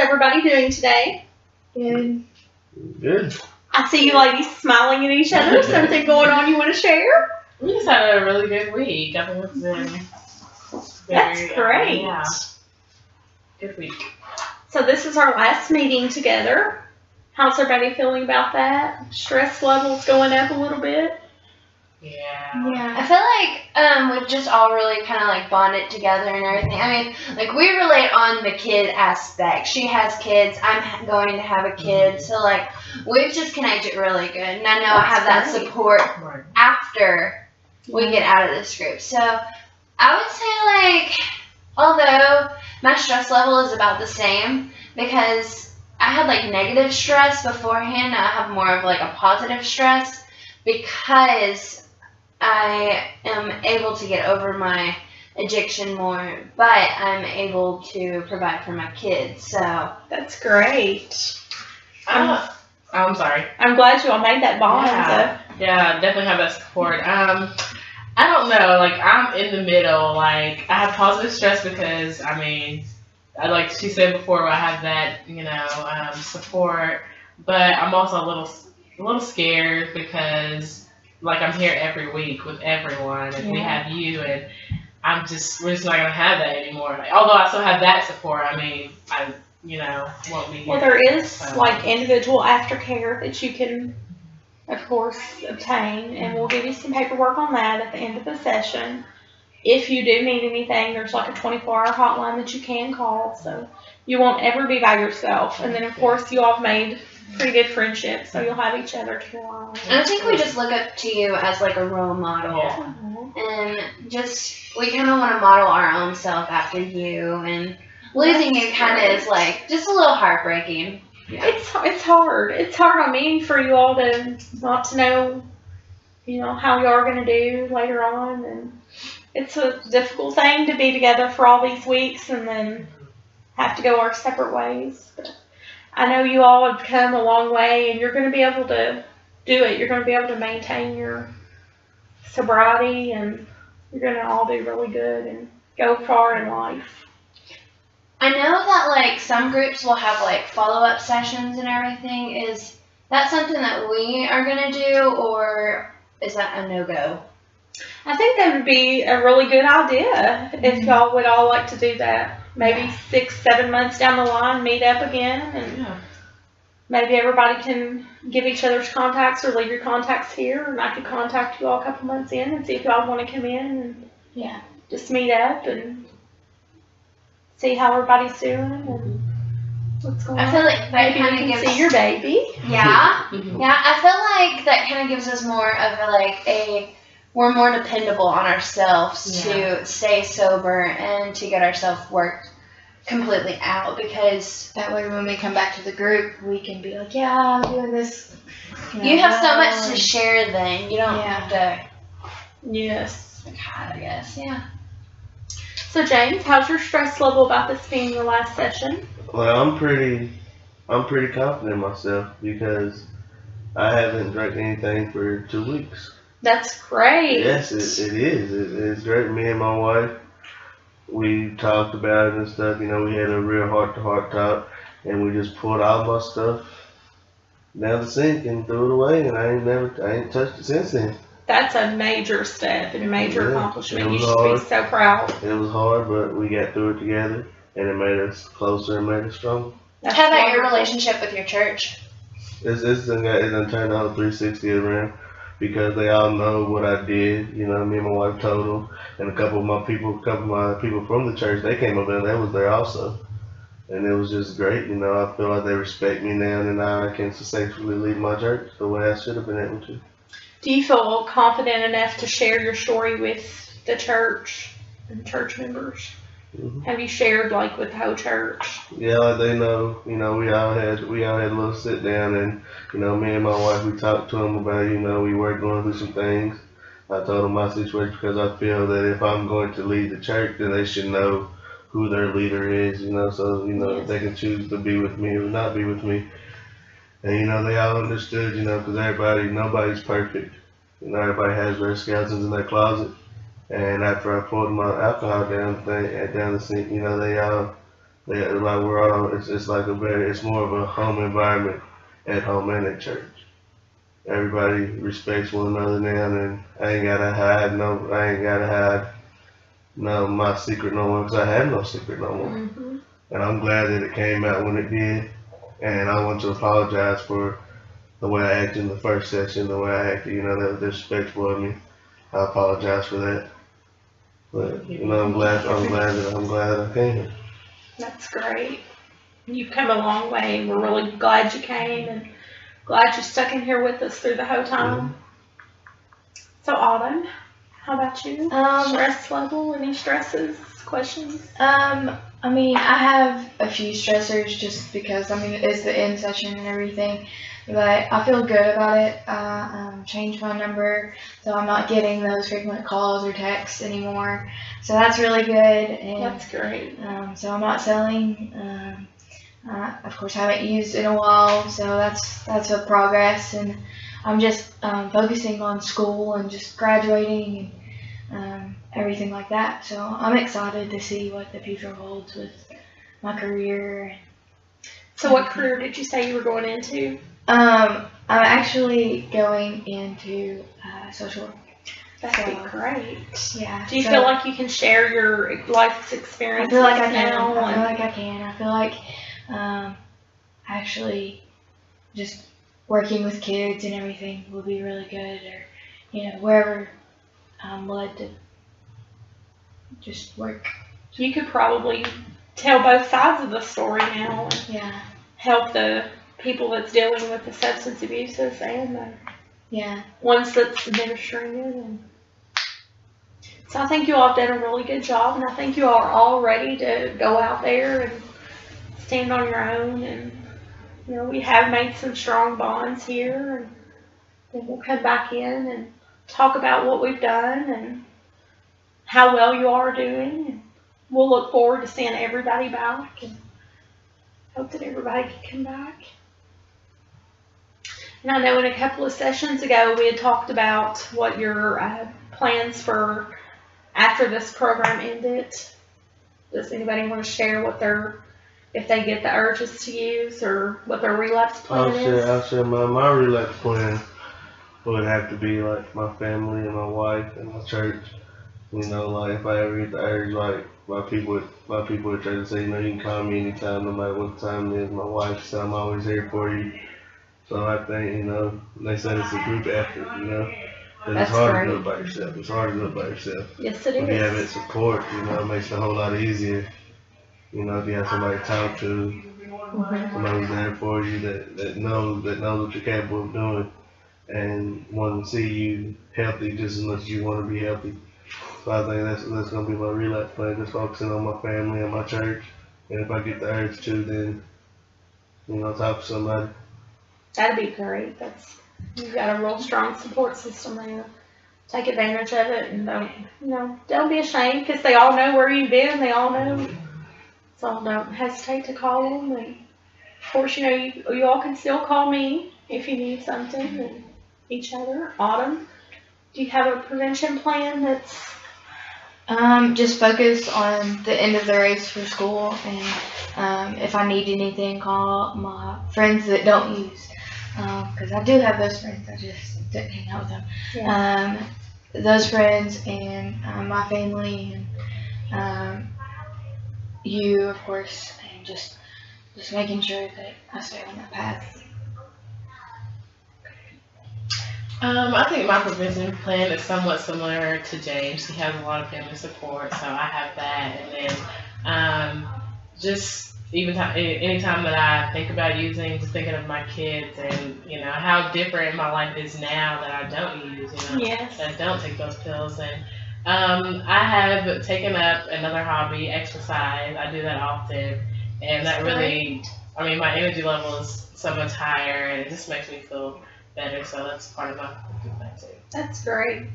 Everybody doing today? Good. Good. I see you ladies smiling at each other. Something going on you want to share? We just had a really good week. I think it's been That's great. Yeah. Good week. So this is our last meeting together. How's everybody feeling about that? Stress levels going up a little bit? Yeah. I feel like we've just all really kind of like bonded together and everything. I mean, like we relate on the kid aspect. She has kids. I'm going to have a kid. So like we've just connected really good. And I know I have that support after we get out of this group. So I would say like, although my stress level is about the same because I had like negative stress beforehand. Now I have more of like a positive stress because I am able to get over my addiction more, but I'm able to provide for my kids. So that's great. I'm sorry. I'm glad you all made that bond. Yeah, definitely have that support. I don't know, like I'm in the middle. Like I have positive stress because I mean, like she said before, I have that support, but I'm also a little scared because like I'm here every week with everyone, and we have you, and we're just not gonna have that anymore. Like, although I still have that support, I mean, I won't be here. Well, there is like individual aftercare that you can, of course, obtain, and we'll give you some paperwork on that at the end of the session. If you do need anything, there's like a 24-hour hotline that you can call, so you won't ever be by yourself. And then, of course, you all have made pretty good friendships, so you'll have each other to rely on. I think we just look up to you as like a role model, and just we kind of want to model our own self after you. And losing you kind of is like just a little heartbreaking. Yeah. It's hard. It's hard on me for you all to not to know, how you are going to do later on, and it's a difficult thing to be together for all these weeks and then have to go our separate ways. But I know you all have come a long way, and you're going to be able to do it. You're going to be able to maintain your sobriety, and you're going to all do really good and go far in life. I know that like some groups will have like follow-up sessions and everything. Is that something that we are going to do, or is that a no-go? I think that would be a really good idea if y'all would all like to do that. Maybe 6-7 months down the line, meet up again, and maybe everybody can give each other's contacts or leave your contacts here, and I could contact you all a couple months in and see if y'all want to come in and just meet up and see how everybody's doing and what's going on. I feel like that kind of gives see your baby. Yeah, I feel like that kind of gives us more of we're more dependable on ourselves to stay sober and to get ourselves worked completely out, because that way when we come back to the group, we can be like, I'm doing this. You have so much to share then. You don't have to. Yes. I guess, So James, how's your stress level about this being your last session? Well, I'm pretty confident in myself because I haven't drank anything for 2 weeks. That's great. Yes, it is. It's great. Me and my wife, we talked about it and stuff. We had a real heart-to-heart talk, and we just pulled all my stuff down the sink and threw it away, and I ain't touched it since then. That's a major step and a major accomplishment. You should hard. be so proud. It was hard, but we got through it together, and it made us closer and made us stronger. How about your relationship with your church? It's done turned the whole 360 around. Because they all know what I did, me and my wife told them, and a couple of my people from the church, they came up and they was there also, and it was just great. I feel like they respect me now, and now I can successfully lead my church the way I should have been able to. Do you feel confident enough to share your story with the church and church members? Have you shared like with the whole church? Yeah, like they know. We all had a little sit down, and me and my wife, we talked to them about we were going through some things. I told them my situation because I feel that if I'm going to lead the church, then they should know who their leader is. So if they can choose to be with me or not be with me. And they all understood. Because nobody's perfect. Everybody has their skeletons in their closet. And after I poured my alcohol down the sink, Yeah, like we're all, it's like it's more of a home environment at home and at church. Everybody respects one another now, and I ain't gotta hide no my secret no more because I have no secret no more. Mm-hmm. And I'm glad that it came out when it did. And I want to apologize for the way I acted in the first session, the way I acted, that was disrespectful of me. I apologize for that. But I'm glad that I came here. That's great. You've come a long way, and we're really glad you came, and glad you stuck in here with us through the whole time. So Autumn, how about you? Stress level, any stresses, questions? I mean, I have a few stressors just because, it's the end session and everything, but I feel good about it. I changed my number, so I'm not getting those frequent calls or texts anymore, so that's really good. And That's great. so I'm not selling. Of course, I haven't used in a while, so that's a progress, and I'm just focusing on school and just graduating and everything like that. So I'm excited to see what the future holds with my career. So what career did you say you were going into? I'm actually going into social work. That'd be So, great. Yeah. Do you so feel like you can share your life's I experiences feel like I can. now? I feel like I can. I feel like actually just working with kids and everything will be really good, or wherever I'm led to just work. You could probably tell both sides of the story now and Yeah. help the people that's dealing with the substance abuses and the Yeah. ones that's administering it. And so I think you all have done a really good job, and I think you all are all ready to go out there and stand on your own. And we have made some strong bonds here, and then we'll come back in and talk about what we've done and how well you are doing. And we'll look forward to seeing everybody back and hope that everybody can come back. And I know in a couple of sessions ago we had talked about what your plans for after this program ended. Does anybody want to share if they get the urges to use, or what their relapse plan is? I'll share my relapse plan would have to be like my family and my wife and my church. Like if I ever get the urge, like my people would try to say, you can call me anytime, no matter what time it is. My wife said I'm always here for you. So I think, they said it's a group effort, but it's hard to do it by yourself. It's hard to do it by yourself. Yes, it If you have that is. support, it makes it a whole lot easier. If you have somebody to talk to, somebody who's there for you that knows what you're capable of doing and want to see you healthy just as much as you want to be healthy. So I think that's gonna be my relapse plan, just focusing on my family and my church. And if I get the urge to, then talk to somebody. That'd be great. You've got a real strong support system there. Take advantage of it, and don't be ashamed, because they all know where you've been. They all know. So don't hesitate to call them. And of course, you all can still call me if you need something, and each other. Autumn, do you have a prevention plan that's? Just focus on the end of the race for school, and if I need anything, call my friends that don't use, because I do have those friends. I just didn't hang out with them. Yeah. Those friends and my family and you, of course, and just making sure that I stay on that path. I think my prevention plan is somewhat similar to James. He has a lot of family support, so I have that. And then just anytime that I think about using, just thinking of my kids and how different my life is now that I don't use, Yes. that I don't take those pills. And I have taken up another hobby, exercise. I do that often, and that really, my energy level is so much higher, and it just makes me feel better, so that's part of my plan too. That's great.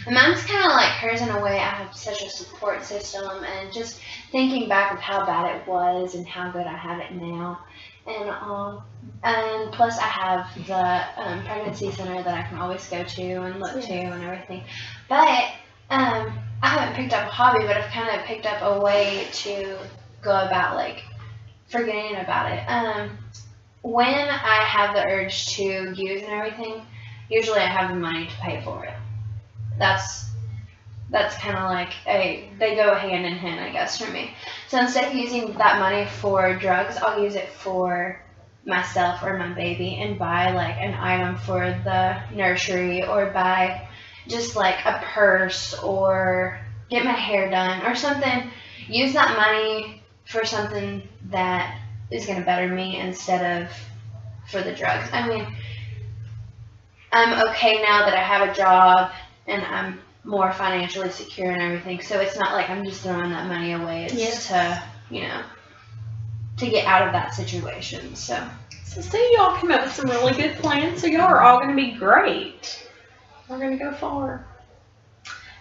And mine's kind of like hers in a way. I have such a support system, and just thinking back of how bad it was and how good I have it now. And plus I have the pregnancy center that I can always go to and look to and everything. But I haven't picked up a hobby, but I've kind of picked up a way to go about like forgetting about it. When I have the urge to use and everything, usually I have the money to pay for it. That's kind of like they go hand in hand, I guess, for me. So instead of using that money for drugs, I'll use it for myself or my baby and buy like an item for the nursery, or buy just like a purse, or get my hair done or something. Use that money for something that is going to better me instead of for the drugs. I mean, I'm okay now that I have a job and I'm more financially secure and everything, so it's not like I'm just throwing that money away. It's just to, to get out of that situation. So see, y'all came up with some really good plans, so y'all are all going to be great. We're going to go far.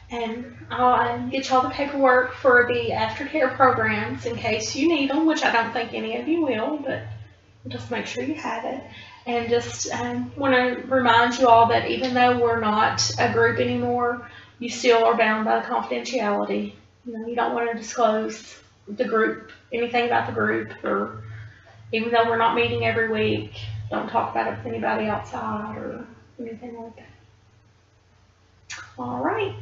And I'll get y'all the paperwork for the aftercare programs in case you need them, which I don't think any of you will, but just make sure you have it. And just want to remind you all that even though we're not a group anymore, you still are bound by confidentiality. You don't want to disclose the group, anything about the group, or even though we're not meeting every week, don't talk about it with anybody outside or anything like that. All right.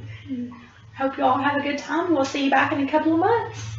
Hope you all have a good time. We'll see you back in a couple of months.